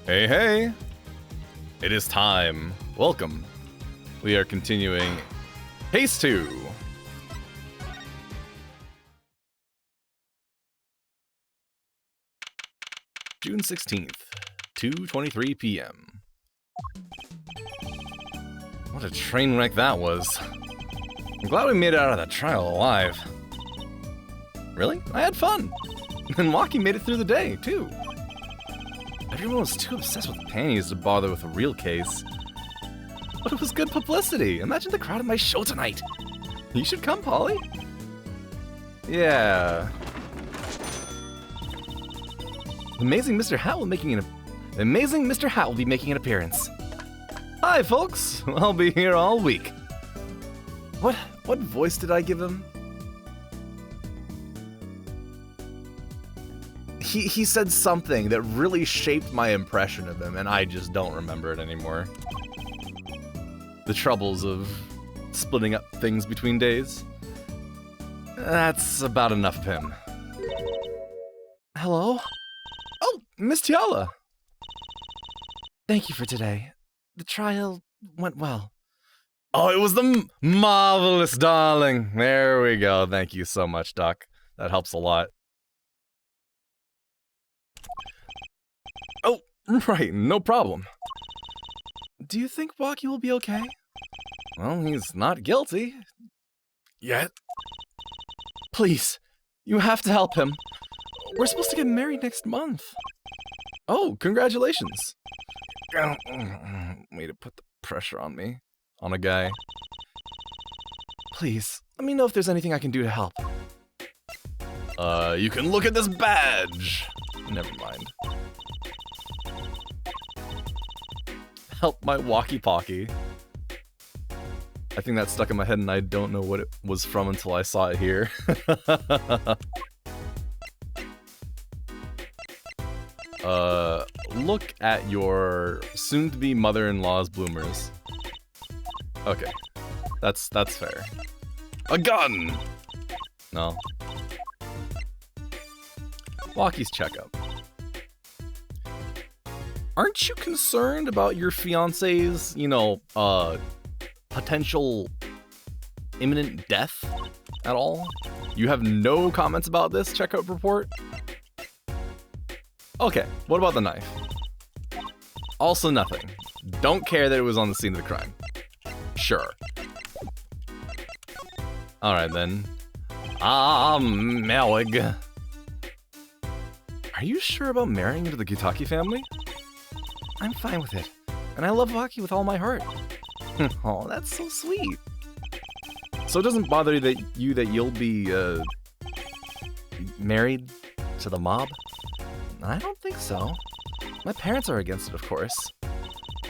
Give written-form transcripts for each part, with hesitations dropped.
Hey, hey! It is time. Welcome. We are continuing Case 2. June 16th, 2:23 p.m. What a train wreck that was. I'm glad we made it out of that trial alive. Really? I had fun. And Waki made it through the day, too. Everyone was too obsessed with panties to bother with a real case. But it was good publicity. Imagine the crowd at my show tonight. You should come, Polly. Yeah. Amazing Mr. Hat will be making an appearance. Hi, folks. I'll be here all week. What voice did I give him? He said something that really shaped my impression of him, and I just don't remember it anymore. The troubles of splitting up things between days. That's about enough of him. Hello? Oh, Miss Tiala! Thank you for today. The trial went well. Oh, it was the marvelous, darling. There we go. Thank you so much, Doc. That helps a lot. Oh, right, no problem. Do you think Waki will be okay? Well, he's not guilty. Yet. Please, you have to help him. We're supposed to get married next month. Oh, congratulations. Way to put the pressure on me. On a guy. Please, let me know if there's anything I can do to help. You can look at this badge. Never mind. Help my walkie-talkie. I think that stuck in my head and I don't know what it was from until I saw it here. Look at your soon-to-be mother-in-law's bloomers. Okay, that's fair. A gun! No. Waki's checkup. Aren't you concerned about your fiance's, potential imminent death at all? You have no comments about this checkup report? Okay, what about the knife? Also nothing. Don't care that it was on the scene of the crime. Sure. Alright then. Melig. Are you sure about marrying into the Kitaki family? I'm fine with it, and I love Waki with all my heart. Oh, that's so sweet. So it doesn't bother you that you'll be, married to the mob? I don't think so. My parents are against it, of course.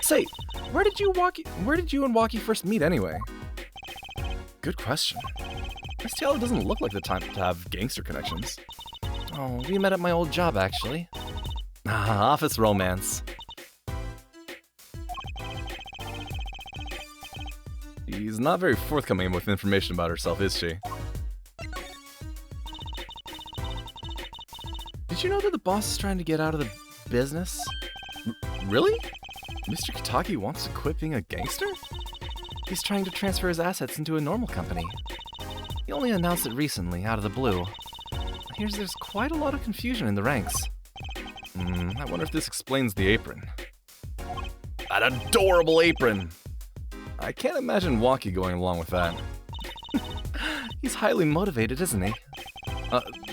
Say, where did you and Waki first meet anyway? Good question. Miss Taylor doesn't look like the type to have gangster connections. Oh, we met at my old job, actually. Office romance. She's not very forthcoming with information about herself, is she? Did you know that the boss is trying to get out of the business? Really? Mr. Kitaki wants to quit being a gangster? He's trying to transfer his assets into a normal company. He only announced it recently, out of the blue. There's quite a lot of confusion in the ranks. I wonder if this explains the apron. That adorable apron! I can't imagine Waki going along with that. He's highly motivated, isn't he?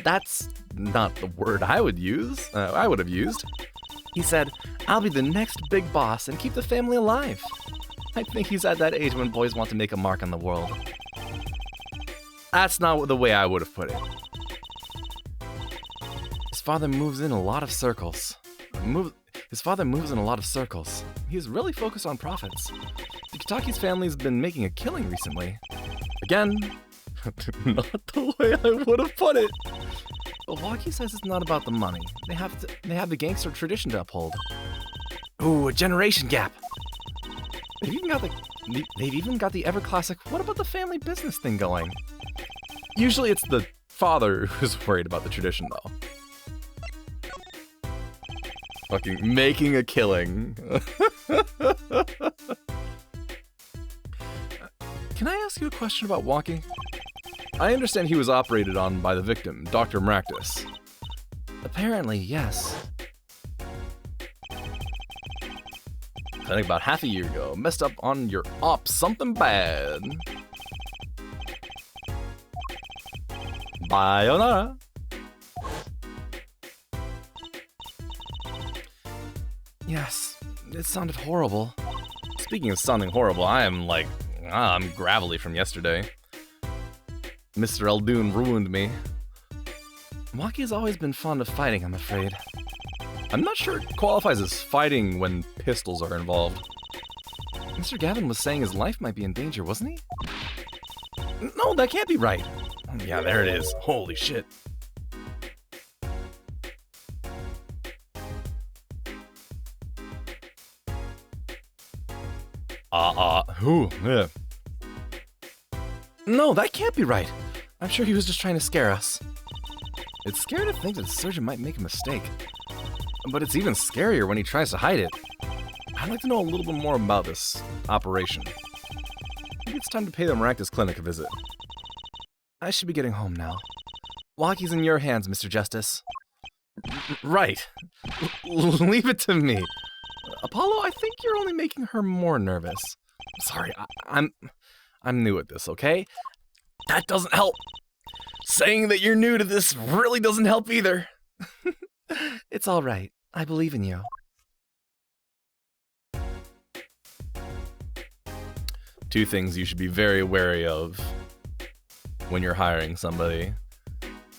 That's not the word I would use. I would have used. He said, I'll be the next big boss and keep the family alive. I think he's at that age when boys want to make a mark on the world. That's not the way I would have put it. His father moves in a lot of circles. He's really focused on profits. The Kitaki's family's been making a killing recently. Again, not the way I would have put it. But Waki says it's not about the money. They have the gangster tradition to uphold. Ooh, a generation gap. They've even got the ever classic "what about the family business" thing going. Usually it's the father who's worried about the tradition, though. Fucking making a killing. Can I ask you a question about Wonky? I understand he was operated on by the victim, Dr. Maractus. Apparently, yes. I think about half a year ago, messed up on your op something bad. Bayonara. Yes, it sounded horrible. Speaking of sounding horrible, I'm gravelly from yesterday. Mr. Eldoon ruined me. Wonky has always been fond of fighting, I'm afraid. I'm not sure it qualifies as fighting when pistols are involved. Mr. Gavin was saying his life might be in danger, wasn't he? No, that can't be right. Yeah, there it is. Holy shit. Yeah. No, that can't be right. I'm sure he was just trying to scare us. It's scary to think that the surgeon might make a mistake. But it's even scarier when he tries to hide it. I'd like to know a little bit more about this operation. Maybe it's time to pay the Maractus Clinic a visit. I should be getting home now. Wonky's in your hands, Mr. Justice. Right. Leave it to me. Apollo, I think you're only making her more nervous. Sorry, I'm new at this, okay? That doesn't help. Saying that you're new to this really doesn't help either. It's all right. I believe in you. Two things you should be very wary of when you're hiring somebody.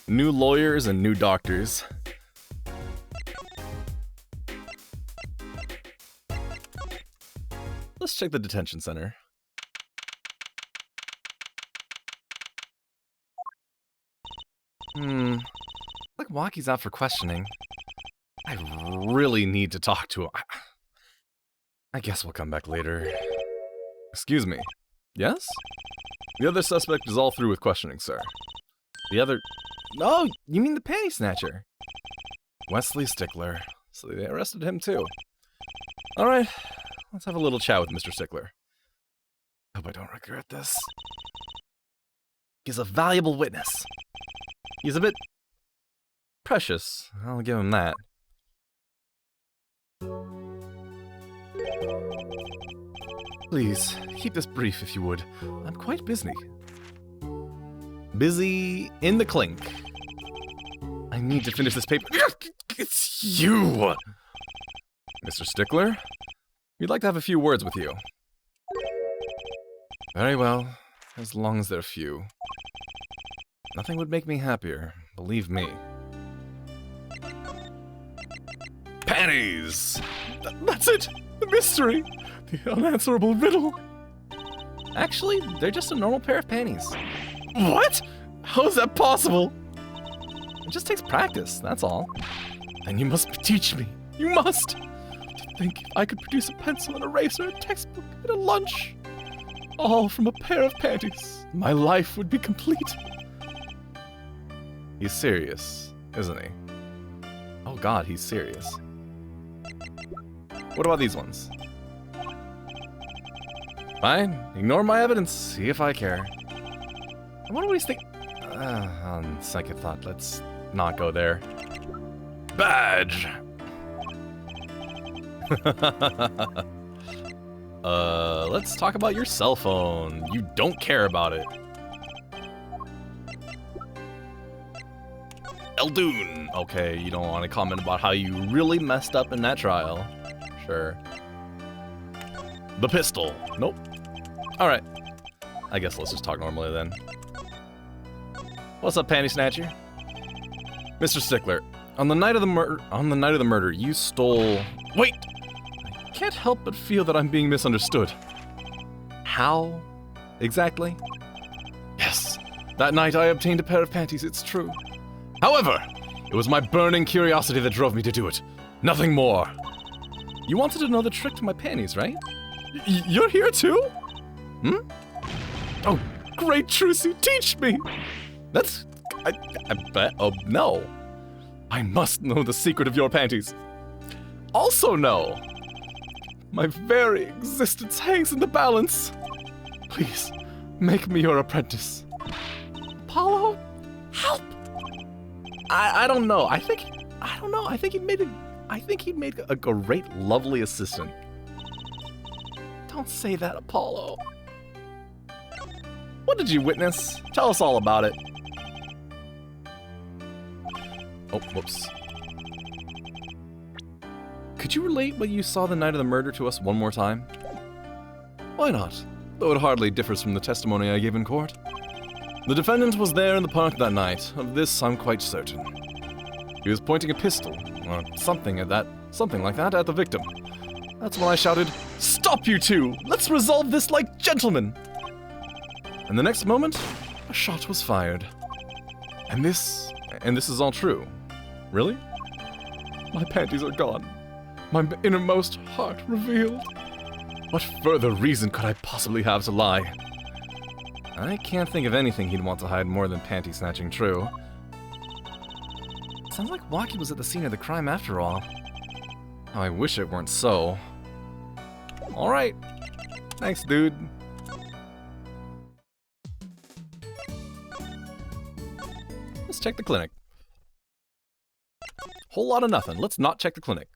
New lawyers and new doctors. Let's check the detention center. Like Wonky's out for questioning. I really need to talk to him. I guess we'll come back later. Excuse me. Yes? The other suspect is all through with questioning, sir. The other... Oh, you mean the panty snatcher? Wesley Stickler. So they arrested him too. Alright, let's have a little chat with Mr. Stickler. Hope I don't regret this. He's a valuable witness. He's a bit... precious. I'll give him that. Please, keep this brief if you would. I'm quite busy. Busy in the clink. I need to finish this paper. It's you! Mr. Stickler? We'd like to have a few words with you. Very well, as long as they're few. Nothing would make me happier, believe me. Panties! That's it! The mystery! The unanswerable riddle! Actually, they're just a normal pair of panties. What? How is that possible? It just takes practice, that's all. Then you must teach me. You must! To think if I could produce a pencil, an eraser, a textbook, and a lunch, all from a pair of panties, my life would be complete. He's serious, isn't he? Oh god, he's serious. What about these ones? Fine, ignore my evidence, see if I care. What do we think? On second thought, let's not go there. Badge! Let's talk about your cell phone. You don't care about it. Eldoon! Okay, you don't want to comment about how you really messed up in that trial. Sure. The pistol. Nope. Alright. I guess let's just talk normally then. What's up, panty snatcher? Mr. Stickler, on the night of the murder, you stole... Wait! I can't help but feel that I'm being misunderstood. How? Exactly? Yes. That night I obtained a pair of panties, it's true. However, it was my burning curiosity that drove me to do it. Nothing more. You wanted to know the trick to my panties, right? You're here too? Hmm? Oh, great Trucy, teach me! That's... I bet... Oh, no. I must know the secret of your panties. also no. My very existence hangs in the balance. Please, make me your apprentice. Apollo, help! I don't know. I don't know. I think he'd make a great, lovely assistant. Don't say that, Apollo. What did you witness? Tell us all about it. Oh, whoops. Could you relate what you saw the night of the murder to us one more time? Why not? Though it hardly differs from the testimony I gave in court. The defendant was there in the park that night. Of this, I'm quite certain. He was pointing a pistol, or something like that, at the victim. That's when I shouted, "Stop, you two! Let's resolve this like gentlemen!" And the next moment, a shot was fired. And this is all true. Really? My panties are gone. My innermost heart revealed. What further reason could I possibly have to lie? I can't think of anything he'd want to hide more than panty snatching true. Sounds like Waki was at the scene of the crime after all. Oh, I wish it weren't so. Alright. Thanks, dude. Let's check the clinic. Whole lot of nothing. Let's not check the clinic.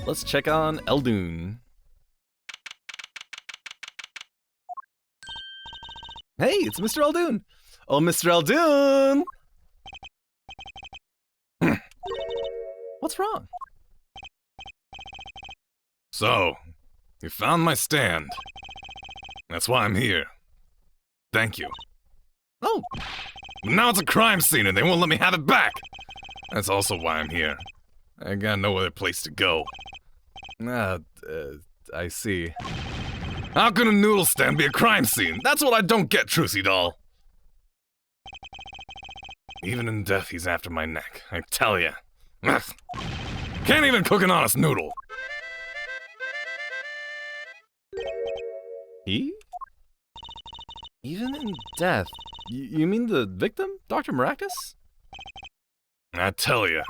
Let's check on Eldoon. Hey, it's Mr. Eldoon. Oh, Mr. Eldoon! What's wrong? So, you found my stand. That's why I'm here. Thank you. Oh, But now it's a crime scene and they won't let me have it back. That's also why I'm here. I got no other place to go. I see. How can a noodle stand be a crime scene? That's what I don't get, Trucy Doll. Even in death, he's after my neck. I tell ya. Can't even cook an honest noodle. He? Even in death? You mean the victim, Dr. Maractus? I tell ya.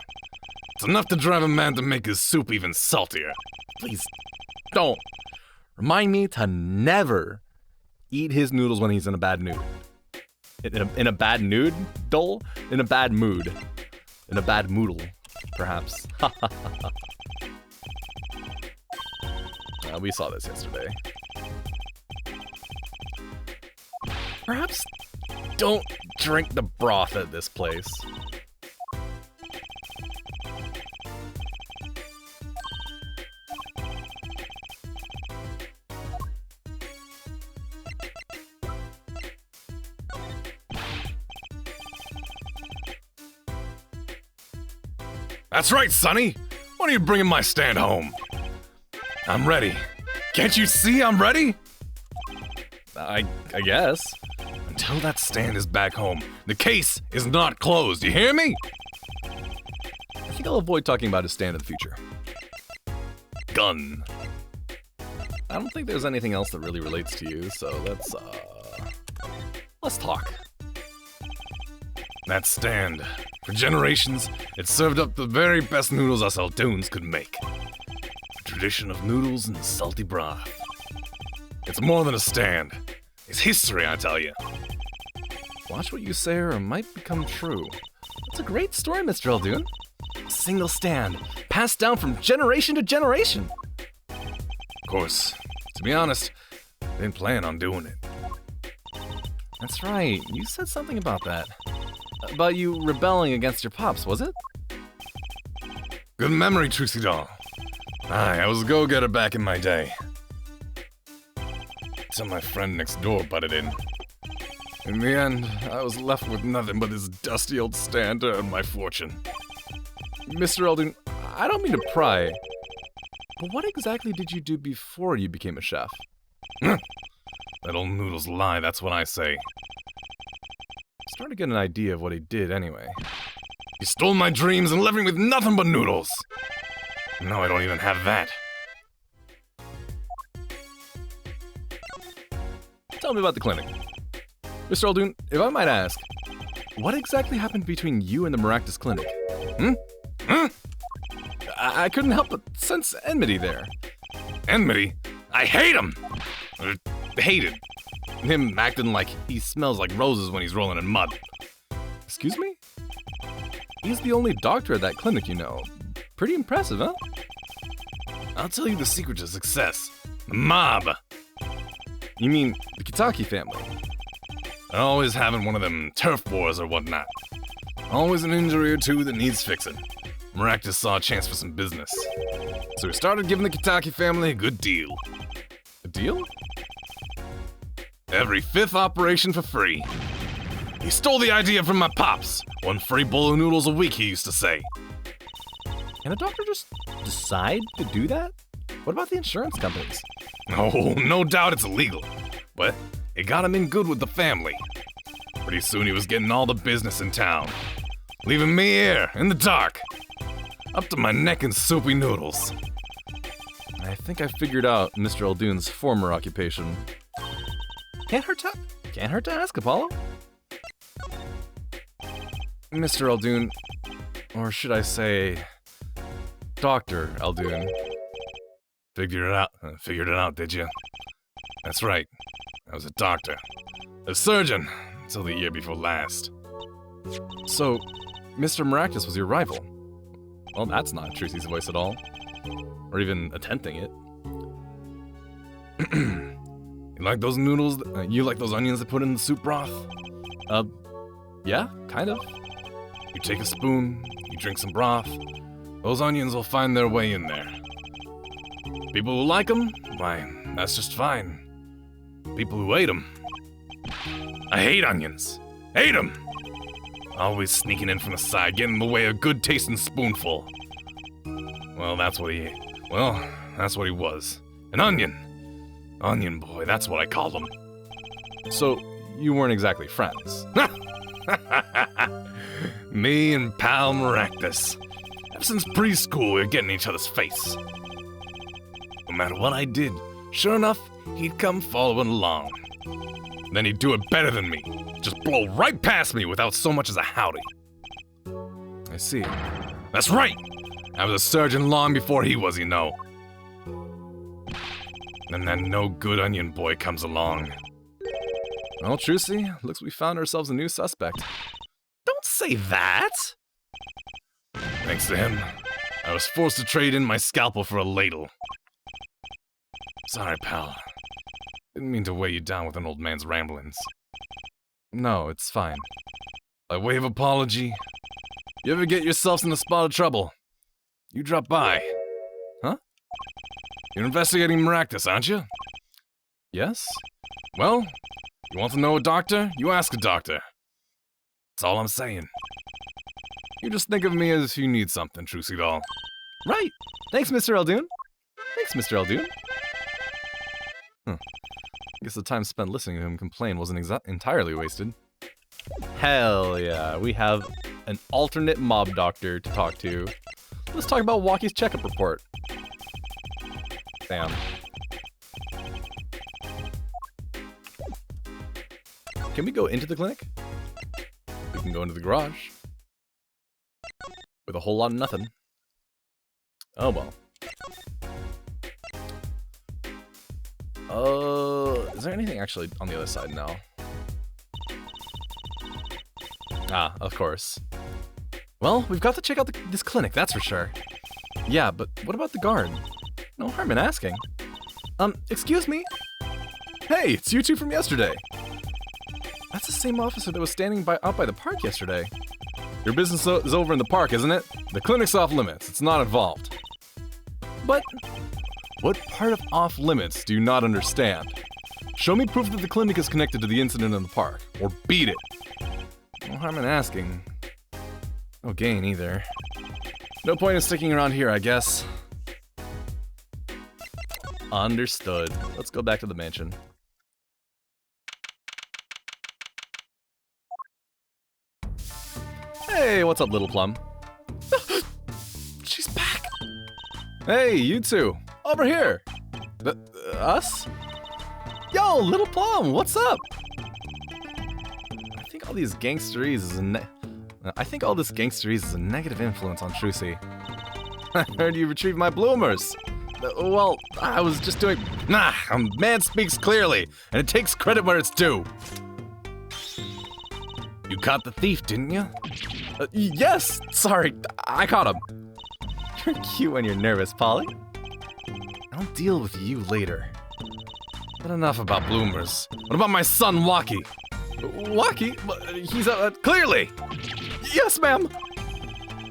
It's enough to drive a man to make his soup even saltier. Please, don't. Remind me to never eat his noodles when he's in a bad mood. In a bad nude, Dole? In a bad mood. In a bad moodle, perhaps. We saw this yesterday. Perhaps don't drink the broth at this place. That's right, Sonny. When are you bringing my stand home? I'm ready. Can't you see I'm ready? I guess. Until that stand is back home, the case is not closed. You hear me? I think I'll avoid talking about his stand in the future. Gun. I don't think there's anything else that really relates to you, so let's talk. That stand. For generations, it served up the very best noodles us Eldoons could make. A tradition of noodles and salty broth. It's more than a stand. It's history, I tell you. Watch what you say or it might become true. It's a great story, Mr. Eldoon. A single stand, passed down from generation to generation. Of course, to be honest, I didn't plan on doing it. That's right, you said something about that. About you rebelling against your pops, was it? Good memory, Trucy Doll. Aye, I was a go-getter back in my day. Till my friend next door butted in. In the end, I was left with nothing but this dusty old stand to earn my fortune. Mr. Eldoon, I don't mean to pry, but what exactly did you do before you became a chef? That old noodle's lie, that's what I say. Starting to get an idea of what he did anyway. He stole my dreams and left me with nothing but noodles. Now I don't even have that. Tell me about the clinic. Mr. Eldoon, if I might ask, What exactly happened between you and the Maractus Clinic? Hmm? I couldn't help but sense enmity there. Enmity? I hate him! Hated. Him acting like he smells like roses when he's rolling in mud. Excuse me? He's the only doctor at that clinic you know. Pretty impressive, huh? I'll tell you the secret to success. The mob. You mean the Kitaki family? Always having one of them turf wars or whatnot. Always an injury or two that needs fixing. Maractus saw a chance for some business. So he started giving the Kitaki family a good deal. A deal? Every 5th operation for free. He stole the idea from my pops. 1 free bowl of noodles a week, he used to say. Can a doctor just decide to do that? What about the insurance companies? Oh, no doubt it's illegal. But it got him in good with the family. Pretty soon he was getting all the business in town. Leaving me here, in the dark. Up to my neck in soupy noodles. I think I figured out Mr. Eldoon's former occupation. Can't hurt to ask, Apollo. Mr. Eldoon, or should I say, Dr. Eldoon. Figured it out, did you? That's right. I was a doctor. A surgeon, until the year before last. So, Mr. Maractus was your rival? Well, that's not Trucy's voice at all. Or even attempting it. You like those noodles? You like those onions they put in the soup broth? Yeah, kind of. You take a spoon, you drink some broth, those onions will find their way in there. People who like them, why, that's just fine. People who hate them. I hate onions. Hate them! Always sneaking in from the side, getting in the way of a good tasting spoonful. Well, that's what he was. An onion. Onion boy, that's what I called him. So, you weren't exactly friends. Me and pal Maractus. Ever since preschool, we were getting each other's face. No matter what I did, sure enough, he'd come following along. Then he'd do it better than me. Just blow right past me without so much as a howdy. I see. That's right! I was a surgeon long before he was, you know. Then that no-good onion boy comes along. Well, Trucy, looks we found ourselves a new suspect. Don't say that! Thanks to him, I was forced to trade in my scalpel for a ladle. Sorry, pal. Didn't mean to weigh you down with an old man's ramblings. No, it's fine. By way of apology, you ever get yourselves in a spot of trouble, you drop by. Huh? You're investigating Maractus, aren't you? Yes? Well, you want to know a doctor? You ask a doctor. That's all I'm saying. You just think of me as if you need something, Trucy doll. Right! Thanks, Mr. Eldoon. Thanks, Mr. Eldoon. I guess the time spent listening to him complain wasn't entirely wasted. Hell yeah, we have an alternate mob doctor to talk to. Let's talk about Walkie's checkup report. Damn. Can we go into the clinic? We can go into the garage. With a whole lot of nothing. Oh well. Is there anything actually on the other side now? Ah, of course. Well, we've got to check out this clinic, that's for sure. Yeah, but what about the guard? No harm in asking. Excuse me? Hey, it's you two from yesterday. That's the same officer that was standing out by the park yesterday. Your business is over in the park, isn't it? The clinic's off limits. It's not involved. But what part of off limits do you not understand? Show me proof that the clinic is connected to the incident in the park, or beat it. No harm in asking. No gain either. No point in sticking around here, I guess. Understood. Let's go back to the mansion. Hey, what's up, Little Plum? She's back! Hey, you two! Over here! Us? Yo, Little Plum, what's up? I think all these gangsterese is I think all this gangsterese is a negative influence on Trucy. I heard you retrieved my bloomers. Well, I was just doing... Nah, a man speaks clearly, and it takes credit where it's due. You caught the thief, didn't you? Yes! Sorry, I caught him. You're cute when you're nervous, Polly. I'll deal with you later. But enough about bloomers. What about my son, Waki? Waki? He's, clearly! Yes, ma'am!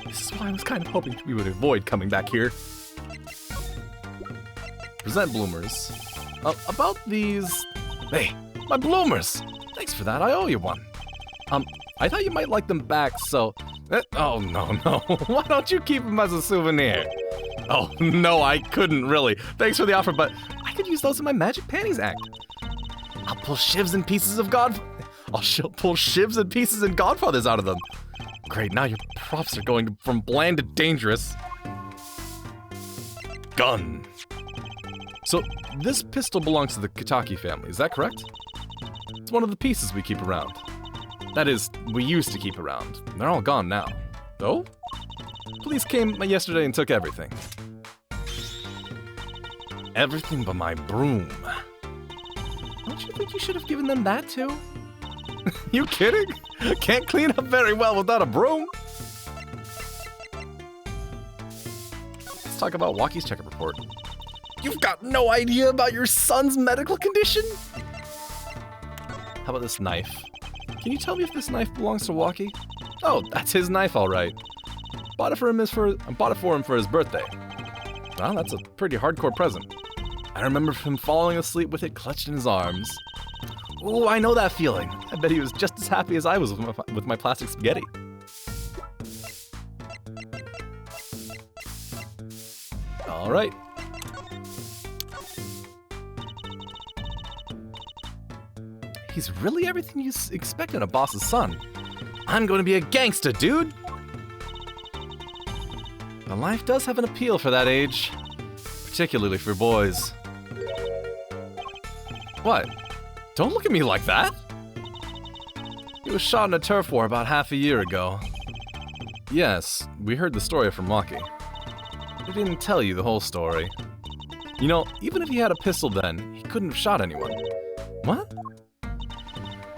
This is why I was kind of hoping we would avoid coming back here. Present bloomers. About these... Hey, my bloomers! Thanks for that, I owe you one. I thought you might like them back, so... oh, no. Why don't you keep them as a souvenir? Oh, no, I couldn't, really. Thanks for the offer, but I could use those in my Magic Panties act. I'll pull shivs and pieces of I'll pull shivs and pieces and Godfathers out of them. Great, now your props are going from bland to dangerous. Gun. So, this pistol belongs to the Kitaki family, is that correct? It's one of the pieces we keep around. That is, we used to keep around. They're all gone now. Oh? Police came yesterday and took everything. Everything but my broom. Don't you think you should have given them that too? You kidding? Can't clean up very well without a broom. Let's talk about Waki's checkup report. You've got no idea about your son's medical condition? How about this knife? Can you tell me if this knife belongs to Waki? Oh, that's his knife, all right. Bought it for him for his birthday. Well, that's a pretty hardcore present. I remember him falling asleep with it clutched in his arms. Ooh, I know that feeling. I bet he was just as happy as I was with my plastic spaghetti. All right. He's really everything you expect in a boss's son. I'm going to be a gangsta, dude! But life does have an appeal for that age. Particularly for boys. What? Don't look at me like that! He was shot in a turf war about half a year ago. Yes, we heard the story from Waki. He didn't tell you the whole story. You know, even if he had a pistol then, he couldn't have shot anyone. What?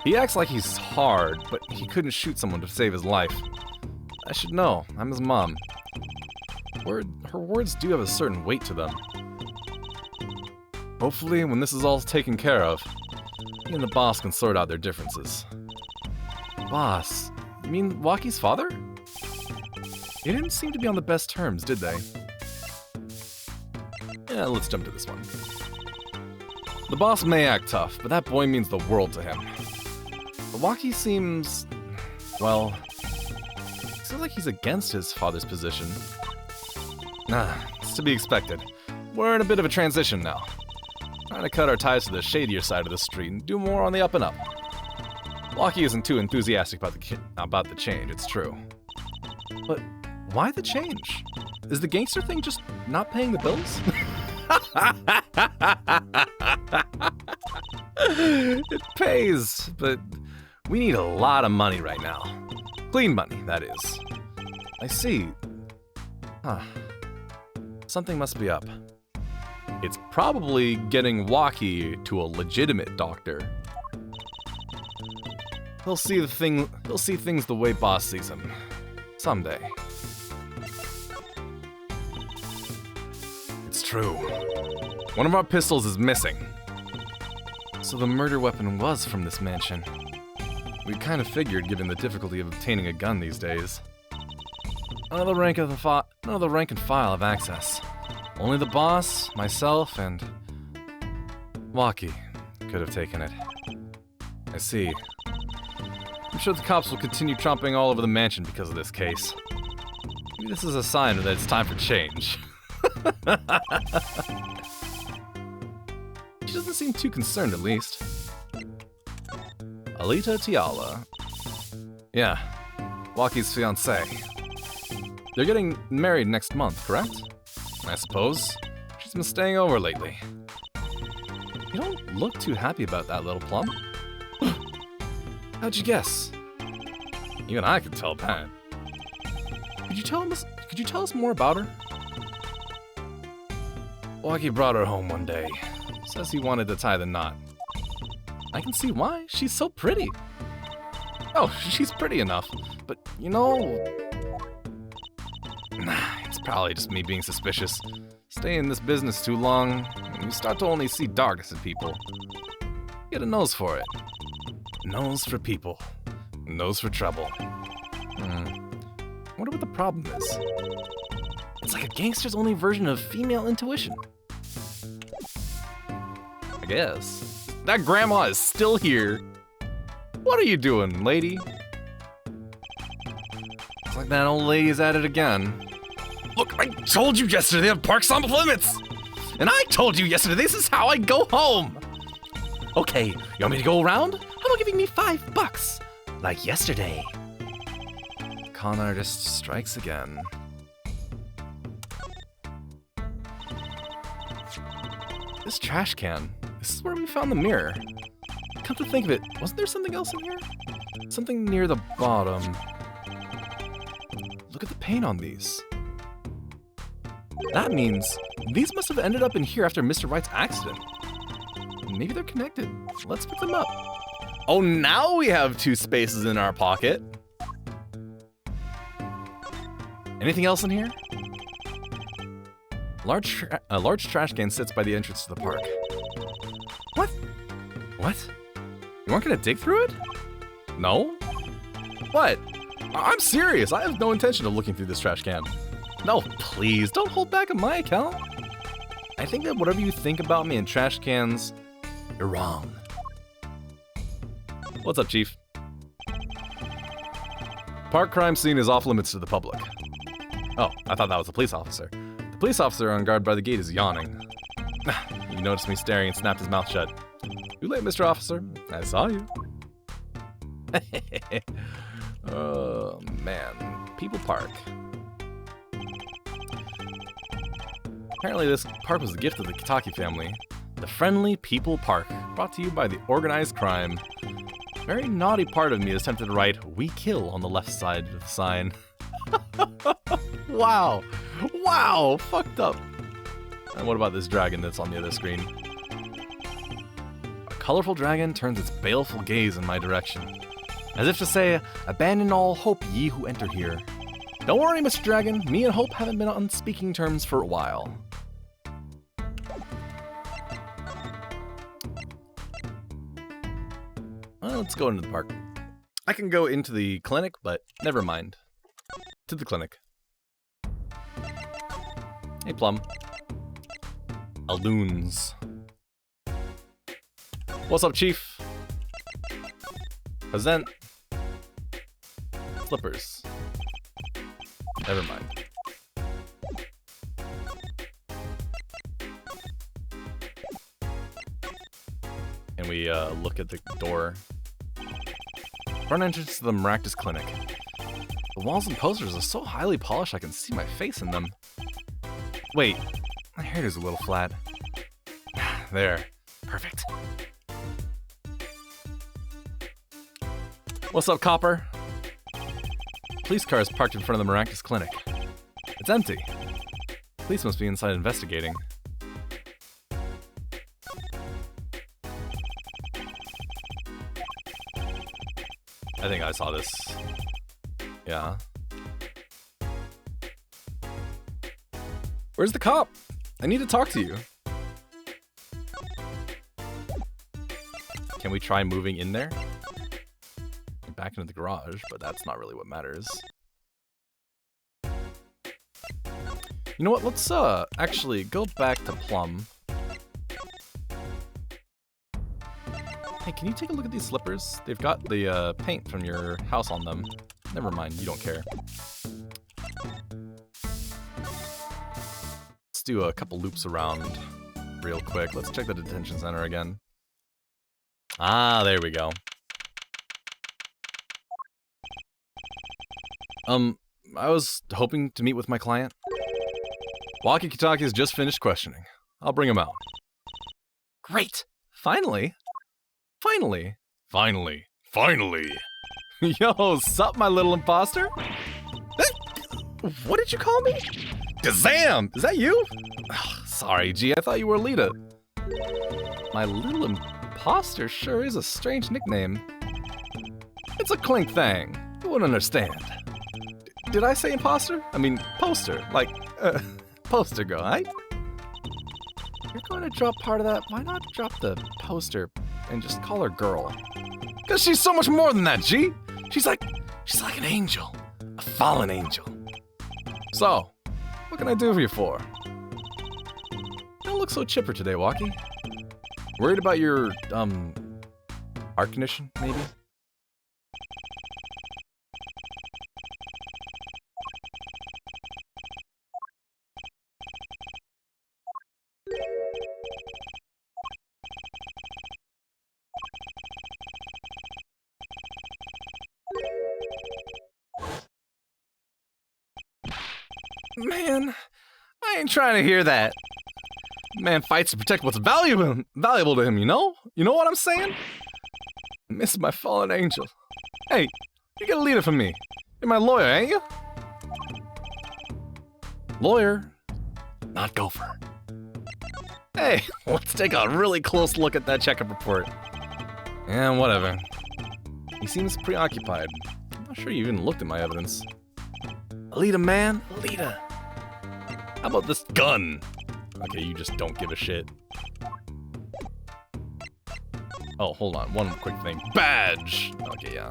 He acts like he's hard, but he couldn't shoot someone to save his life. I should know. I'm his mom. Her words do have a certain weight to them. Hopefully, when this is all taken care of, he and the boss can sort out their differences. Boss? You mean Waki's father? They didn't seem to be on the best terms, did they? Yeah, let's jump to this one. The boss may act tough, but that boy means the world to him. But Waki seems... well... seems like he's against his father's position. It's to be expected. We're in a bit of a transition now. Trying to cut our ties to the shadier side of the street and do more on the up and up. Waki isn't too enthusiastic about the change, it's true. But why the change? Is the gangster thing just not paying the bills? It pays, but we need a lot of money right now. Clean money, that is. I see. Something must be up. It's probably getting Waki to a legitimate doctor. He'll see things the way Boss sees them. Someday. It's true. One of our pistols is missing. So the murder weapon was from this mansion. We kind of figured, given the difficulty of obtaining a gun these days. Another rank and file have access. Only the boss, myself, and Waki could have taken it. I see. I'm sure the cops will continue tromping all over the mansion because of this case. Maybe this is a sign that it's time for change. She doesn't seem too concerned, at least. Alita Tiala. Yeah, Waki's fiancée. They're getting married next month, correct? I suppose. She's been staying over lately. You don't look too happy about that, little plum. How'd you guess? Even I could tell that. Could you tell us more about her? Waki brought her home one day. Says he wanted to tie the knot. I can see why. She's so pretty. Oh, she's pretty enough. But, you know... Nah, it's probably just me being suspicious. Stay in this business too long, and you start to only see darkness in people. Get a nose for it. Nose for people. Nose for trouble. Wonder what the problem is. It's like a gangster's only version of female intuition. I guess. That grandma is still here. What are you doing, lady? It's like that old lady's at it again. Look, I told you yesterday the park's on limits! And I told you yesterday this is how I go home! Okay, you want me to go around? How about giving me $5? Like yesterday. Con artist strikes again. This trash can. This is where we found the mirror. Come to think of it, wasn't there something else in here? Something near the bottom. Look at the paint on these. That means these must have ended up in here after Mr. White's accident. Maybe they're connected. Let's pick them up. Oh, now we have 2 spaces in our pocket. Anything else in here? A large trash can sits by the entrance to the park. What? What? You weren't gonna dig through it? No? What? I'm serious. I have no intention of looking through this trash can. No, please, don't hold back on my account. I think that whatever you think about me and trash cans, you're wrong. What's up, Chief? Park crime scene is off limits to the public. Oh, I thought that was a police officer. The police officer on guard by the gate is yawning. He noticed me staring and snapped his mouth shut. Too late, Mr. Officer. I saw you. Oh, man. People Park. Apparently this park was the gift of the Kitaki family. The friendly People Park, brought to you by the organized crime. Very naughty part of me is tempted to write, "We kill" on the left side of the sign. Wow. Wow, fucked up. And what about this dragon that's on the other screen? A colorful dragon turns its baleful gaze in my direction, as if to say, "Abandon all hope, ye who enter here." Don't worry, Mr. Dragon, me and Hope haven't been on speaking terms for a while. Well, let's go into the park. I can go into the clinic, but never mind. To the clinic. Hey, Plum. Alloons. What's up, Chief? Present. Flippers. Never mind. And we look at the door. Front entrance to the Maractus Clinic. The walls and posters are so highly polished I can see my face in them. Wait, my hair is a little flat. There. Perfect. What's up, Copper? Police car is parked in front of the Maractus Clinic. It's empty. Police must be inside investigating. I think I saw this. Yeah. Where's the cop? I need to talk to you. Can we try moving in there? Back into the garage, but that's not really what matters. You know what? Let's actually go back to Plum. Hey, can you take a look at these slippers? They've got the paint from your house on them. Never mind, you don't care. Let's do a couple loops around real quick. Let's check the detention center again. Ah, there we go. I was hoping to meet with my client. Waki Kitaki has just finished questioning. I'll bring him out. Great! Finally! Finally! Finally. Finally! Yo, sup, my little imposter? What did you call me? Kazam! Is that you? Ugh, sorry, G, I thought you were Lita. My little imposter sure is a strange nickname. It's a Clink thing. You wouldn't understand. Did I say imposter? I mean, poster. Like, poster girl, right? You're going to drop part of that. Why not drop the poster and just call her girl? Because she's so much more than that, G. She's like an angel. A fallen angel. So, what can I do for you for? You don't look so chipper today, Walkie. Worried about your, air condition, maybe? Man, I ain't trying to hear that. Man fights to protect what's valuable to him, you know? You know what I'm saying? I miss my fallen angel. Hey, you get a leader from me. You're my lawyer, ain't you? Lawyer, not gopher. Hey, let's take a really close look at that checkup report. Yeah, whatever. He seems preoccupied. I'm not sure you even looked at my evidence. Alita, man, Alita. How about this gun? Okay, you just don't give a shit. Oh, hold on, one quick thing. Badge! Okay, yeah.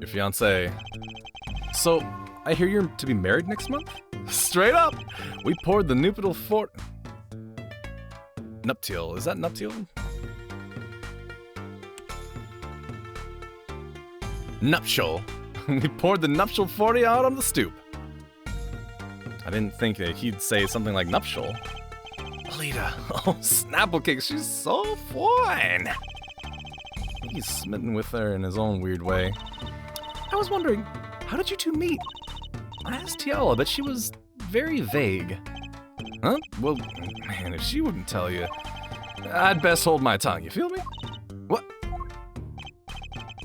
Your fiancé. So, I hear you're to be married next month? Straight up! We poured the nuptial. Is that nuptial? Nuptial. We poured the nuptial 40 out on the stoop. I didn't think that he'd say something like nuptial. Alita, oh, Snapple Cake, she's so fine. He's smitten with her in his own weird way. I was wondering, how did you two meet? I asked Tiala, but she was very vague. Huh? Well, man, if she wouldn't tell you, I'd best hold my tongue, you feel me? What?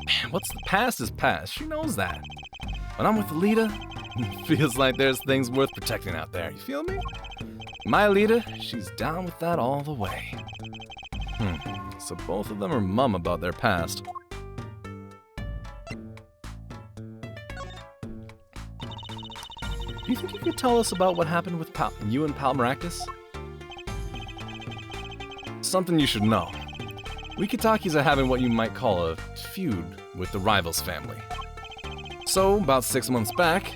Man, what's the past is past, she knows that. When I'm with Alita, it feels like there's things worth protecting out there, you feel me? My Alita, she's down with that all the way. So both of them are mum about their past. Do you think you could tell us about what happened with you and Pal Maractus? Something you should know. We Kitakis are having what you might call a feud with the Rivals family. So, about 6 months back,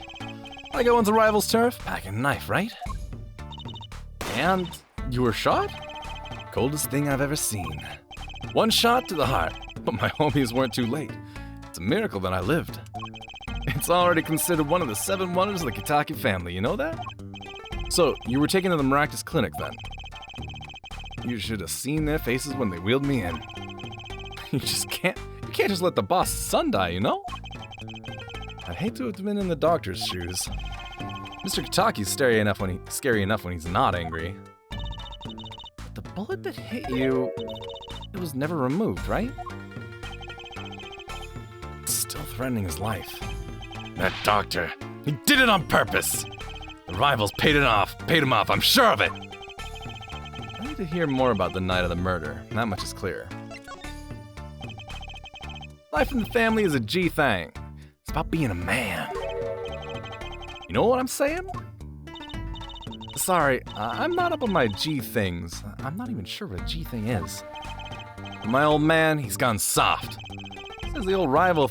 I go onto Rivals turf, packing a knife, right? And you were shot? Coldest thing I've ever seen. One shot to the heart, but my homies weren't too late. It's a miracle that I lived. It's already considered one of the 7 wonders of the Kitaki family, you know that? So, you were taken to the Maractus clinic then? You should have seen their faces when they wheeled me in. You can't just let the boss's son die, you know? I'd hate to have been in the doctor's shoes. Mr. Kitaki's scary enough when he's not angry. But the bullet that hit you, it was never removed, right? It's still threatening his life. That doctor, he did it on purpose. The Rivals paid him off, I'm sure of it. I need to hear more about the night of the murder. That much is clear. Life in the family is a G thing. It's about being a man. You know what I'm saying? Sorry, I'm not up on my G things. I'm not even sure what a G thing is. My old man, he's gone soft. He says the old rival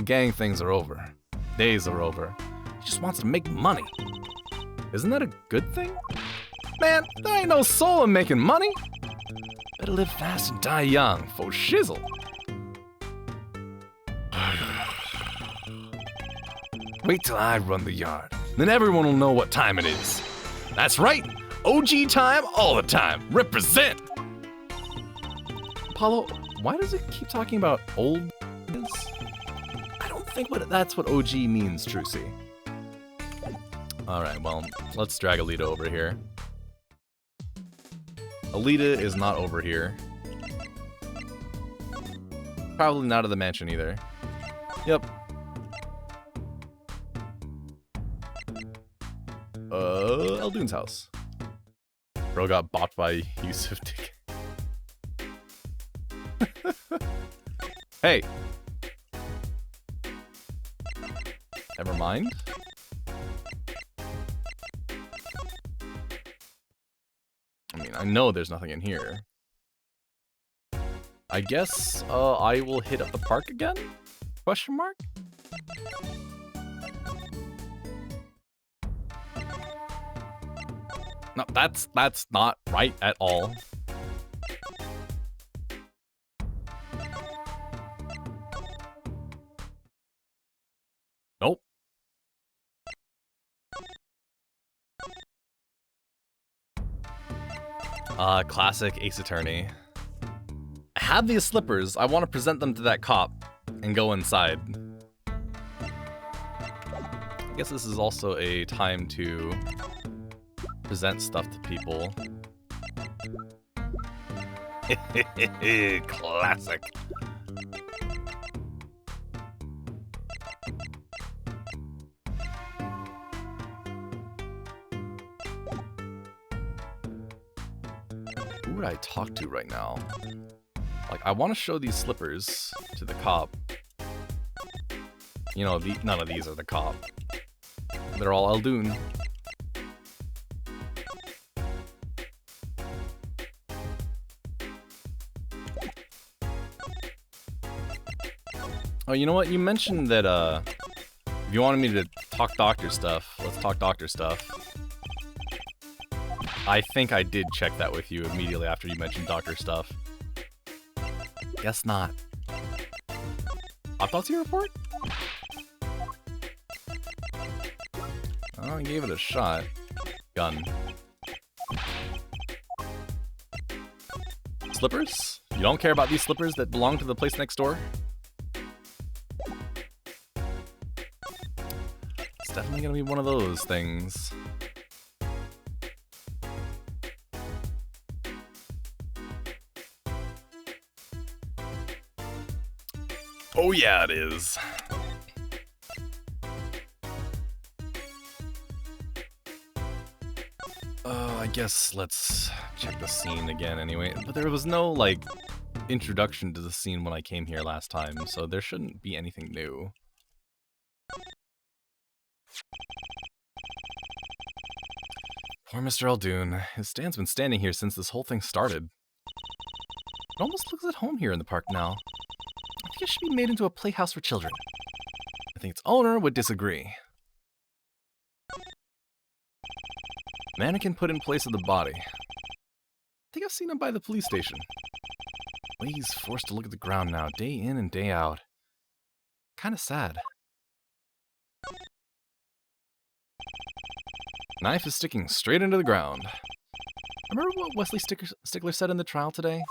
gang things are over. Days are over. He just wants to make money. Isn't that a good thing? Man, there ain't no soul in making money. Better live fast and die young, for shizzle. Wait till I run the yard. Then everyone will know what time it is. That's right, OG time all the time. Represent! Apollo, why does it keep talking about old is? I don't think that's what OG means, Trucy. Alright, well, let's drag Alita over here. Alita is not over here. Probably not at the mansion either. Yep. Eldoon's house. Bro got bought by Yusuf Dick. Hey. Never mind. I mean, I know there's nothing in here. I guess I will hit up the park again? Question mark? No, that's not right at all. Nope. Classic Ace Attorney. I have these slippers. I want to present them to that cop and go inside. I guess this is also a time to present stuff to people. Classic. Who would I talk to right now? Like, I want to show these slippers to the cop. You know, none of these are the cop. They're all Eldoon. Oh, you know what? You mentioned that, if you wanted me to talk doctor stuff, let's talk doctor stuff. I think I did check that with you immediately after you mentioned doctor stuff. Guess not. Autopsy report? Oh, I gave it a shot. Gun. Slippers? You don't care about these slippers that belong to the place next door? It's definitely gonna be one of those things. Oh yeah, it is. I guess let's check the scene again anyway. But there was no, like, introduction to the scene when I came here last time, so there shouldn't be anything new. Poor Mr. Eldoon. His stand's been standing here since this whole thing started. It almost looks at home here in the park now. I think it should be made into a playhouse for children. I think its owner would disagree. Mannequin put in place of the body. I think I've seen him by the police station. The way he's forced to look at the ground now, day in and day out. Kinda sad. Knife is sticking straight into the ground. Remember what Wesley Stickler said in the trial today?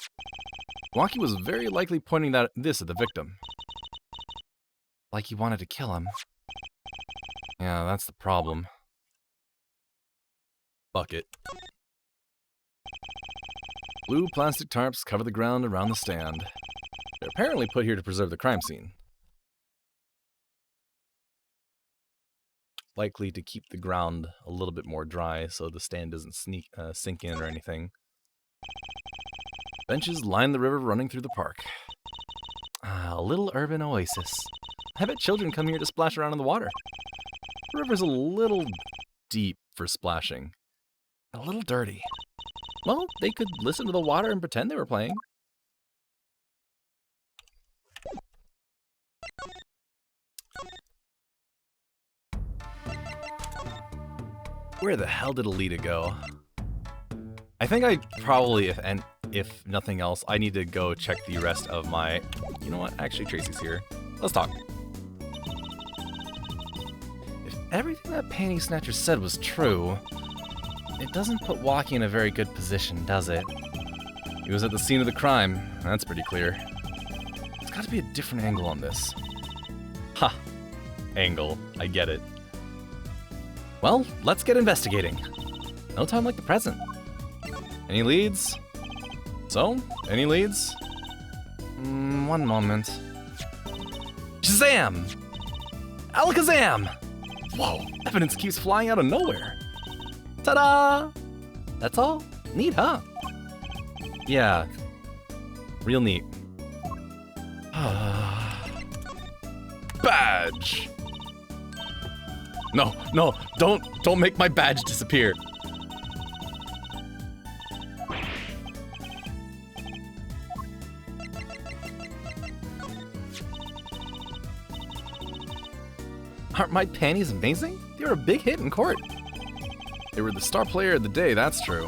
Wonky was very likely pointing this at the victim. Like he wanted to kill him. Yeah, that's the problem. Bucket. Blue plastic tarps cover the ground around the stand. They're apparently put here to preserve the crime scene. Likely to keep the ground a little bit more dry so the stand doesn't sink in or anything. Benches line the river running through the park. A little urban oasis. I bet children come here to splash around in the water. The river's a little deep for splashing. A little dirty. Well, they could listen to the water and pretend they were playing. Where the hell did Alita go? I think I probably, if nothing else, I need to go check the rest of my... You know what? Actually, Tracy's here. Let's talk. If everything that Panty Snatcher said was true, it doesn't put Wonky in a very good position, does it? He was at the scene of the crime. That's pretty clear. There's got to be a different angle on this. Ha! Angle. I get it. Well, let's get investigating. No time like the present. Any leads? So, any leads? One moment. Shazam! Alakazam! Whoa, evidence keeps flying out of nowhere. Ta-da! That's all? Neat, huh? Yeah. Real neat. Badge! No, don't make my badge disappear. Aren't my panties amazing? They were a big hit in court. They were the star player of the day, that's true.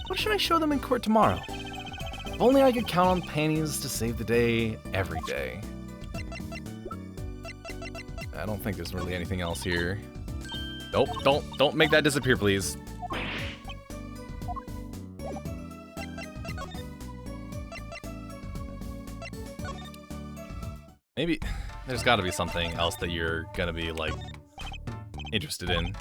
What should I show them in court tomorrow? If only I could count on panties to save the day every day. I don't think there's really anything else here. Nope, don't make that disappear, please. Maybe there's gotta be something else that you're gonna be, like, interested in.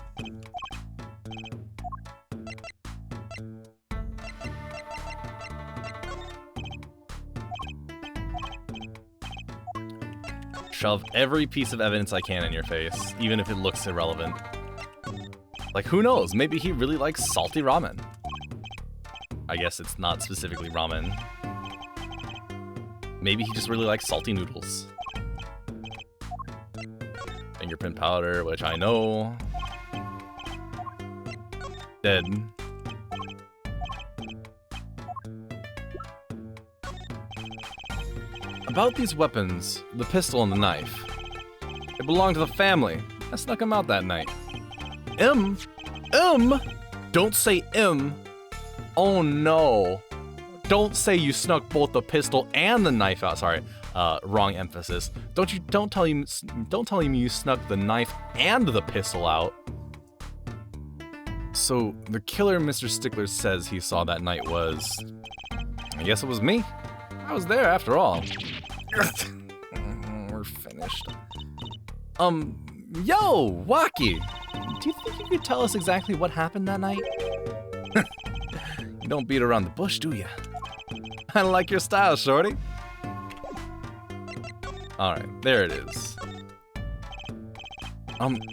Shove every piece of evidence I can in your face, even if it looks irrelevant. Like, who knows? Maybe he really likes salty ramen. I guess it's not specifically ramen. Maybe he just really likes salty noodles. Fingerprint powder, which I know. Dead. About these weapons, the pistol and the knife. They belong to the family. I snuck them out that night. M? Don't say M. Oh no. Don't say you snuck both the pistol and the knife out. Sorry, wrong emphasis. Don't tell him you snuck the knife and the pistol out. So the killer Mr. Stickler says he saw that night was, I guess it was me. I was there after all. We're finished. Yo, Waki! Do you think you could tell us exactly what happened that night? You don't beat around the bush, do you? I like your style, shorty. Alright, there it is.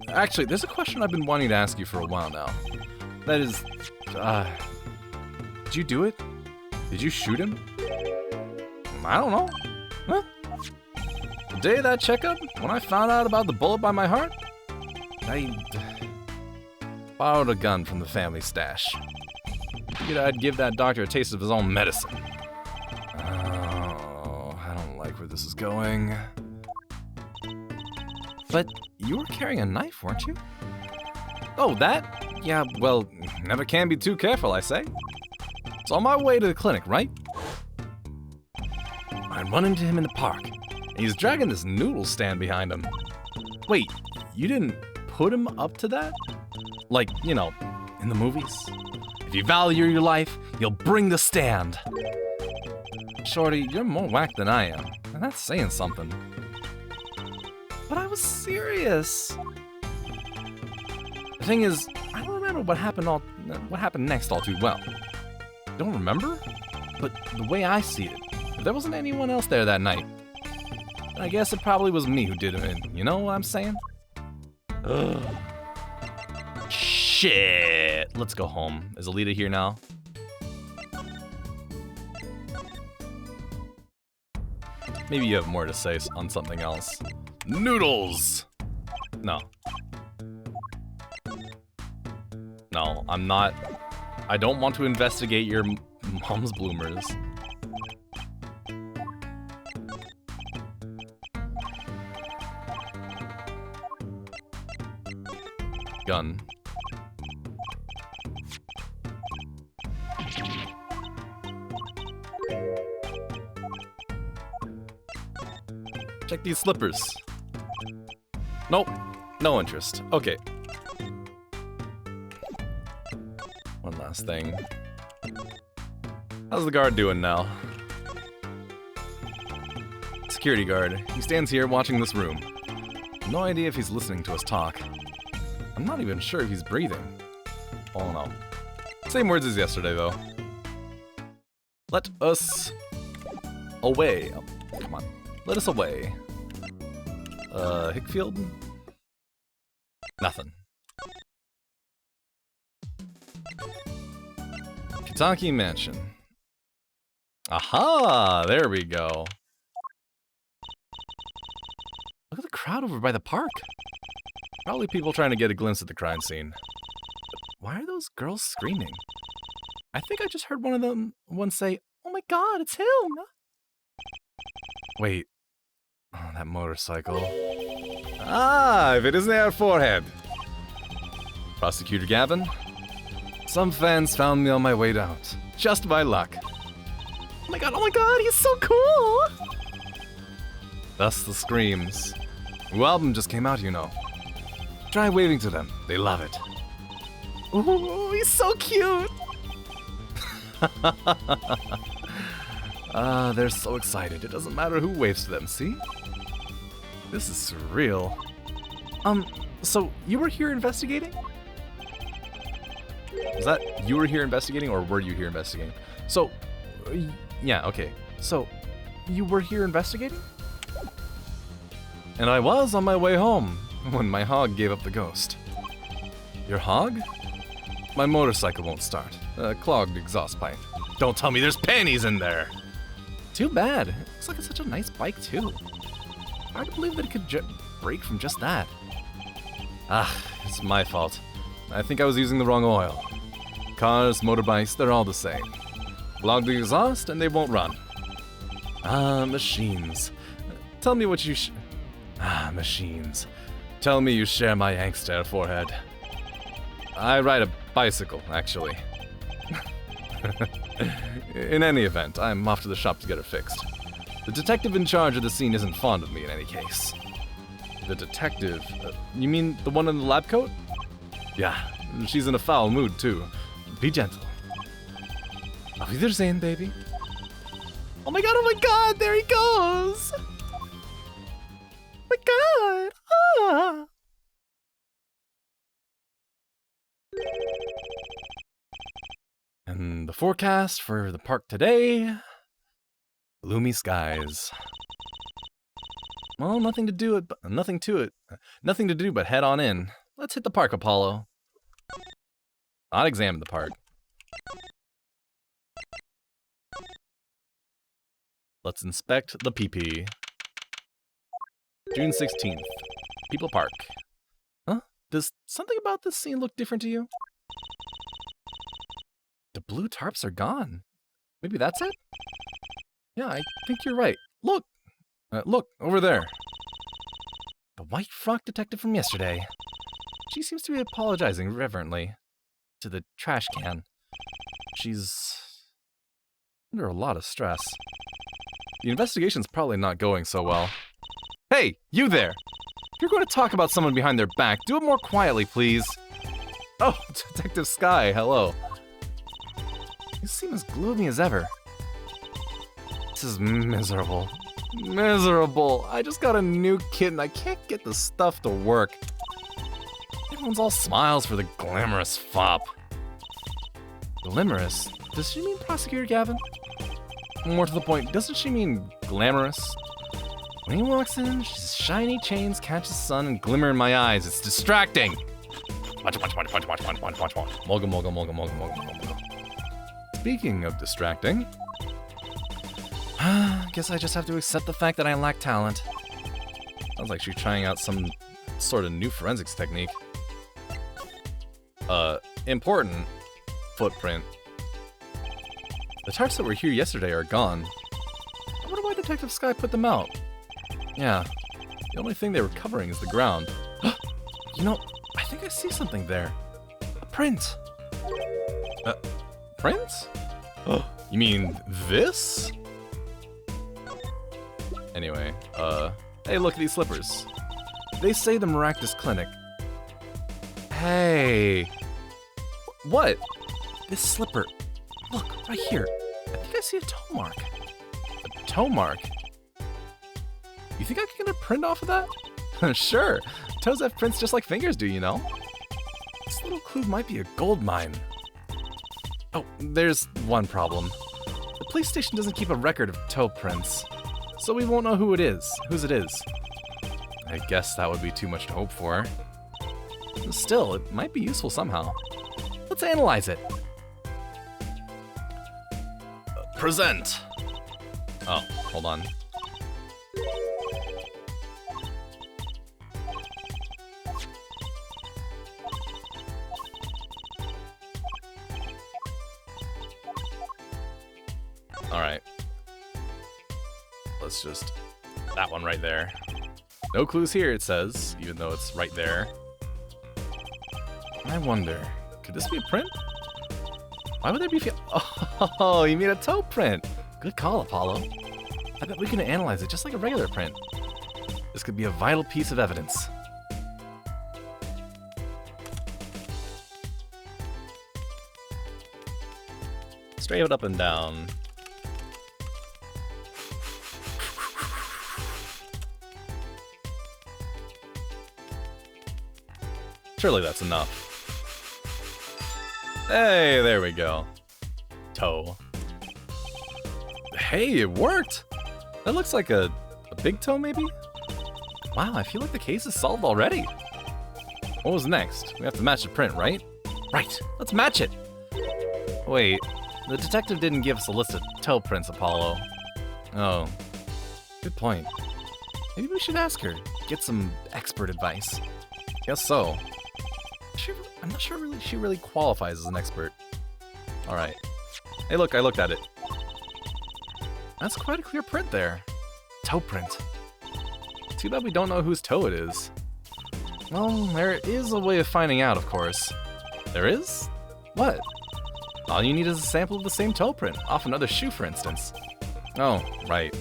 Actually, there's a question I've been wanting to ask you for a while now. That is, did you do it? Did you shoot him? I don't know. Huh? The day of that checkup, when I found out about the bullet by my heart, I borrowed a gun from the family stash. Figured I'd give that doctor a taste of his own medicine. Oh, I don't like where this is going. But you were carrying a knife, weren't you? Oh, that? Yeah, well, never can be too careful, I say. It's on my way to the clinic, right? I run into him in the park, and he's dragging this noodle stand behind him. Wait, you didn't put him up to that? Like, you know, in the movies? If you value your life, you'll bring the stand. Shorty, you're more whack than I am, and that's saying something. But I was serious. The thing is, I don't remember what happened next all too well. Don't remember? But the way I see it, there wasn't anyone else there that night. I guess it probably was me who did him in. You know what I'm saying? Ugh. Shit. Let's go home. Is Alita here now? Maybe you have more to say on something else. Noodles! No. No, I'm not. I don't want to investigate your mom's bloomers. Gun. Check these slippers. Nope, no interest. Okay. One last thing. How's the guard doing now? Security guard. He stands here watching this room. No idea if he's listening to us talk. I'm not even sure if he's breathing. Oh no. Same words as yesterday, though. Let us away. Oh, come on. Let us away. Hickfield? Nothing. Kitaki Mansion. Aha! There we go. Look at the crowd over by the park. Probably people trying to get a glimpse at the crime scene. But why are those girls screaming? I think I just heard one of them once say, "Oh my god, it's him!" Wait. Oh, that motorcycle. Ah, if it isn't our forehead. Prosecutor Gavin? Some fans found me on my way out. Just by luck. Oh my god, he's so cool! Thus the screams. New album just came out, you know. Try waving to them. They love it. Ooh, he's so cute! They're so excited. It doesn't matter who waves to them, see? This is surreal. So you were here investigating? Was that you were here investigating, or were you here investigating? So, yeah, okay. So, you were here investigating? And I was on my way home when my hog gave up the ghost. Your hog? My motorcycle won't start. Clogged exhaust pipe. Don't tell me there's panties in there! Too bad. It looks like it's such a nice bike, too. Hard to believe that it could break from just that. Ah, it's my fault. I think I was using the wrong oil. Cars, motorbikes, they're all the same. Clog the exhaust and they won't run. Ah, machines. Tell me what you machines. Tell me you share my angst there, forehead. I ride a bicycle, actually. In any event, I'm off to the shop to get her fixed. The detective in charge of the scene isn't fond of me in any case. The detective? You mean the one in the lab coat? Yeah, she's in a foul mood too. Be gentle. Auf Wiedersehen, baby. Oh my god, there he goes! Oh my god! Ah! And the forecast for the park today... gloomy skies. Well, nothing to do but head on in. Let's hit the park, Apollo. Not examine the park. Let's inspect the PP. June 16th. People Park. Huh? Does something about this scene look different to you? The blue tarps are gone. Maybe that's it? Yeah, I think you're right. Look! Look, over there. The white frock detective from yesterday. She seems to be apologizing reverently to the trash can. She's under a lot of stress. The investigation's probably not going so well. Hey, you there! If you're going to talk about someone behind their back, do it more quietly, please. Oh, Detective Sky, hello. You seem as gloomy as ever. This is miserable. Miserable. I just got a new kit and I can't get the stuff to work. Everyone's all smiles for the glamorous fop. Glamorous? Does she mean Prosecutor Gavin? More to the point, doesn't she mean glamorous? When he walks in, she's shiny chains catch the sun and glimmer in my eyes. It's distracting. Watch. Mulga. Speaking of distracting, guess I just have to accept the fact that I lack talent. Sounds like she's trying out some sort of new forensics technique. Important footprint. The tarps that were here yesterday are gone. I wonder why Detective Sky put them out. Yeah, the only thing they were covering is the ground. You know, I think I see something there. A print. Print? You mean this? Anyway, hey, look at these slippers. They say the Maractus Clinic. Hey. What? This slipper. Look, right here. I think I see a toe mark. A toe mark? You think I can get a print off of that? Sure. Toes have prints just like fingers do, you know? This little clue might be a gold mine. Oh, there's one problem. The police station doesn't keep a record of toe prints, so we won't know whose it is. I guess that would be too much to hope for. Still, it might be useful somehow. Let's analyze it. Present. Oh, hold on. Alright. Let's just... that one right there. No clues here, it says, even though it's right there. I wonder, could this be a print? Why would there be... Oh, you made a toe print! Good call, Apollo. I bet we can analyze it just like a regular print. This could be a vital piece of evidence. Straight up and down. Surely that's enough. Hey, there we go. Toe. Hey, it worked! That looks like a big toe, maybe? Wow, I feel like the case is solved already. What was next? We have to match the print, right? Right, let's match it! Wait, the detective didn't give us a list of toe prints, Apollo. Oh, good point. Maybe we should ask her, get some expert advice. Guess so. I'm not sure she really qualifies as an expert. Alright. Hey look, I looked at it. That's quite a clear print there. Toe print. Too bad we don't know whose toe it is. Well, there is a way of finding out, of course. There is? What? All you need is a sample of the same toe print, off another shoe, for instance. Oh, right.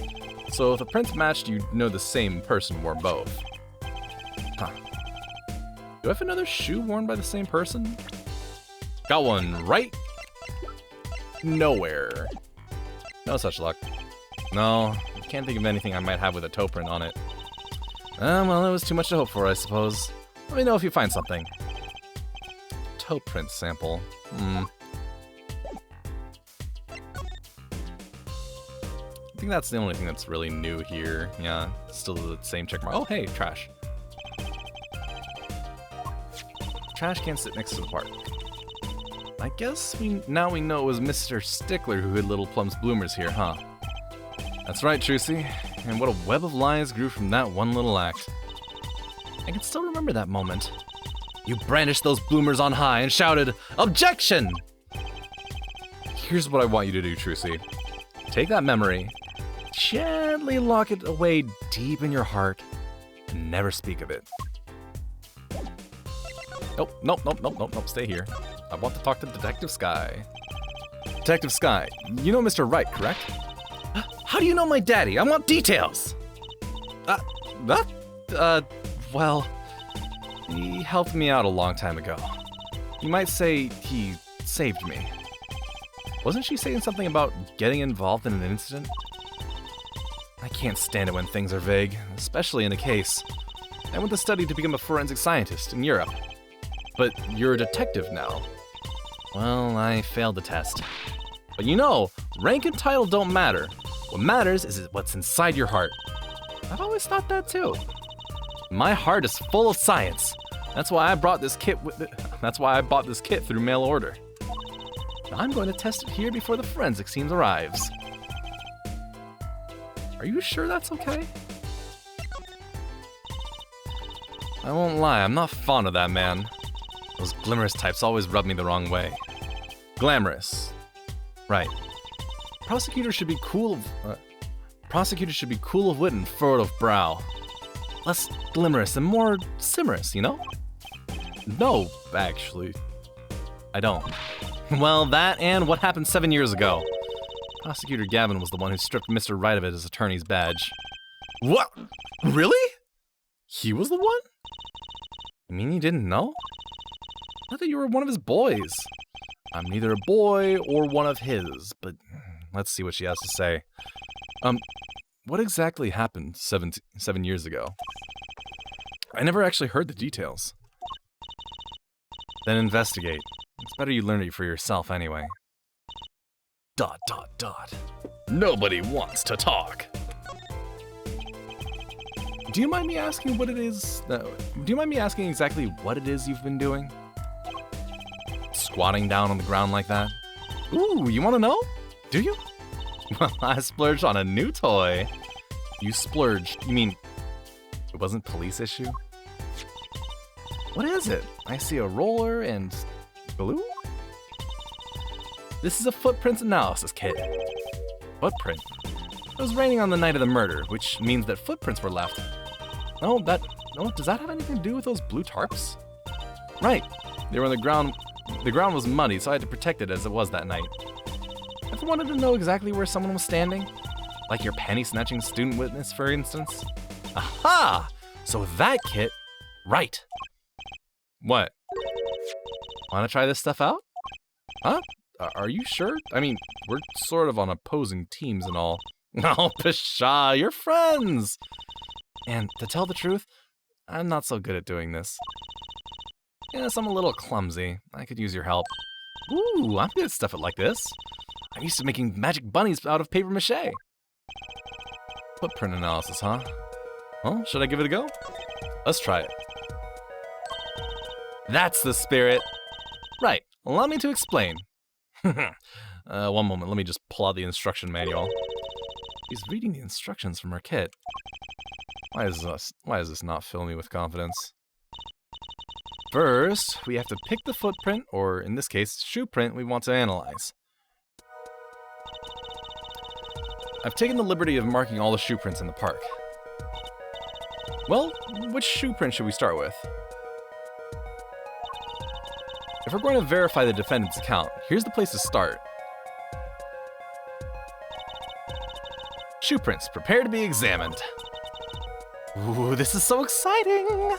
So if the prints matched, you'd know the same person wore both. Huh. Do I have another shoe worn by the same person? Got one right nowhere. No such luck. No, I can't think of anything I might have with a toe print on it. Well, it was too much to hope for, I suppose. Let me know if you find something. Toe print sample. I think that's the only thing that's really new here. Yeah, still the same check mark. Oh, hey, trash. Trash can't sit next to the park. I guess now we know it was Mr. Stickler who hid Little Plum's bloomers here, huh? That's right, Trucy. And what a web of lies grew from that one little act. I can still remember that moment. You brandished those bloomers on high and shouted, "Objection!" Here's what I want you to do, Trucy. Take that memory, gently lock it away deep in your heart, and never speak of it. Nope, stay here. I want to talk to Detective Skye. Detective Skye, you know Mr. Wright, correct? How do you know my daddy? I want details! Well, he helped me out a long time ago. You might say he saved me. Wasn't she saying something about getting involved in an incident? I can't stand it when things are vague, especially in a case. I went to study to become a forensic scientist in Europe. But you're a detective now. Well, I failed the test. But you know, rank and title don't matter. What matters is what's inside your heart. I've always thought that too. My heart is full of science. That's why I brought this kit That's why I bought this kit through mail order. Now I'm going to test it here before the forensics team arrives. Are you sure that's okay? I won't lie, I'm not fond of that man. Those glamorous types always rub me the wrong way. Glamorous. Right. Prosecutors should be cool of wit and furrowed of brow. Less glamorous and more simorous, you know? No, actually. I don't. Well, that and what happened 7 years ago. Prosecutor Gavin was the one who stripped Mr. Wright of his attorney's badge. What? Really? He was the one? You mean you didn't know? I thought you were one of his boys. I'm neither a boy or one of his, but let's see what she has to say. What exactly happened 7 years ago? I never actually heard the details. Then investigate. It's better you learn it for yourself anyway. ... Nobody wants to talk. Do you mind me asking what it is? Do you mind me asking exactly what it is you've been doing? Squatting down on the ground like that? Ooh, you want to know? Do you? Well, I splurged on a new toy. You splurged? You mean it wasn't police issue? What is it? I see a roller and glue? This is a footprints analysis kit. Footprint? It was raining on the night of the murder, which means that footprints were left. No, does that have anything to do with those blue tarps? Right. They were on the ground. The ground was muddy, so I had to protect it as it was that night. Ever wanted to know exactly where someone was standing? Like your penny-snatching student witness, for instance? Aha! So that kit... Right. What? Wanna try this stuff out? Huh? Are you sure? I mean, we're sort of on opposing teams and all. Oh, pshaw, you're friends! And to tell the truth, I'm not so good at doing this. Yes, I'm a little clumsy. I could use your help. Ooh, I'm good at stuff like this. I'm used to making magic bunnies out of paper mache. Footprint analysis, huh? Well, should I give it a go? Let's try it. That's the spirit. Right, allow me to explain. One moment, let me just pull out the instruction manual. He's reading the instructions from our kit. Why does this not fill me with confidence? First, we have to pick the footprint, or in this case, shoe print we want to analyze. I've taken the liberty of marking all the shoe prints in the park. Well, which shoe print should we start with? If we're going to verify the defendant's account, here's the place to start. Shoe prints, prepare to be examined. Ooh, this is so exciting!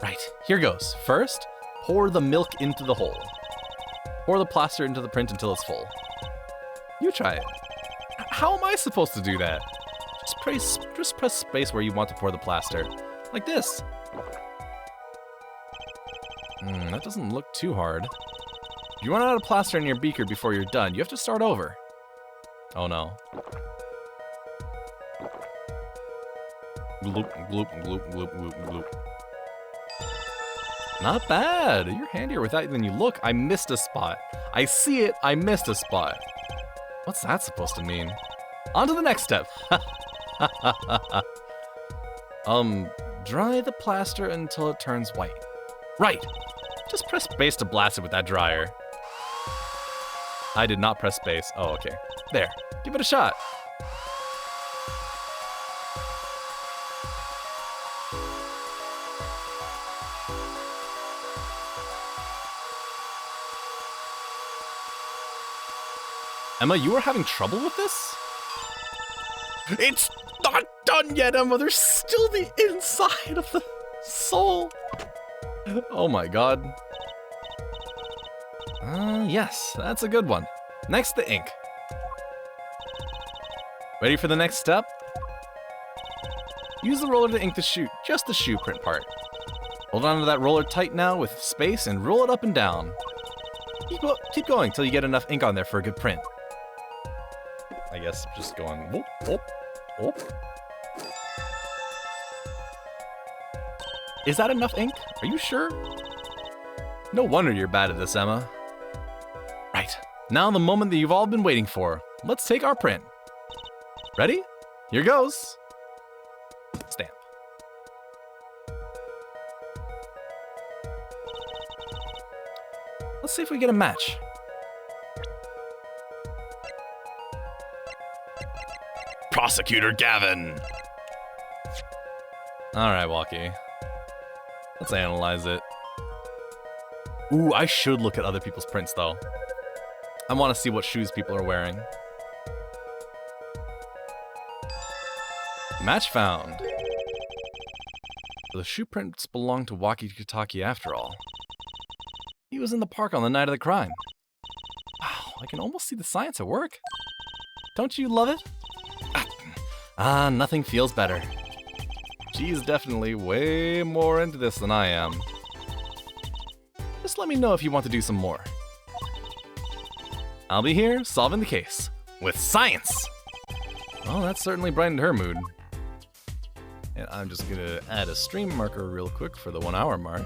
Right, here goes. First, pour the milk into the hole. Pour the plaster into the print until it's full. You try it. How am I supposed to do that? Just press space where you want to pour the plaster. Like this. That doesn't look too hard. If you run out of plaster in your beaker before you're done, you have to start over. Oh no. Gloop, gloop, gloop, gloop, gloop, gloop. Not bad. You're handier with that than you look. I missed a spot. I see it. I missed a spot. What's that supposed to mean? On to the next step. Dry the plaster until it turns white. Right. Just press space to blast it with that dryer. I did not press space. Oh, okay. There. Give it a shot. Emma, you are having trouble with this? It's not done yet, Emma. There's still the inside of the soul. Oh my god. Yes, that's a good one. Next, the ink. Ready for the next step? Use the roller to ink the shoe, just the shoe print part. Hold on to that roller tight now with space and roll it up and down. Keep going till you get enough ink on there for a good print. I guess just going whoop, whoop, whoop. Is that enough ink? Are you sure? No wonder you're bad at this, Emma. Right, now the moment that you've all been waiting for. Let's take our print. Ready? Here goes. Stamp. Let's see if we get a match. Prosecutor Gavin! Alright, Walkie. Let's analyze it. Ooh, I should look at other people's prints, though. I want to see what shoes people are wearing. Match found. The shoe prints belong to Walkie Kitaki after all. He was in the park on the night of the crime. Wow, I can almost see the science at work. Don't you love it? Nothing feels better. She's definitely way more into this than I am. Just let me know if you want to do some more. I'll be here solving the case with science. Well, that certainly brightened her mood. And I'm just gonna add a stream marker real quick for the 1 hour mark.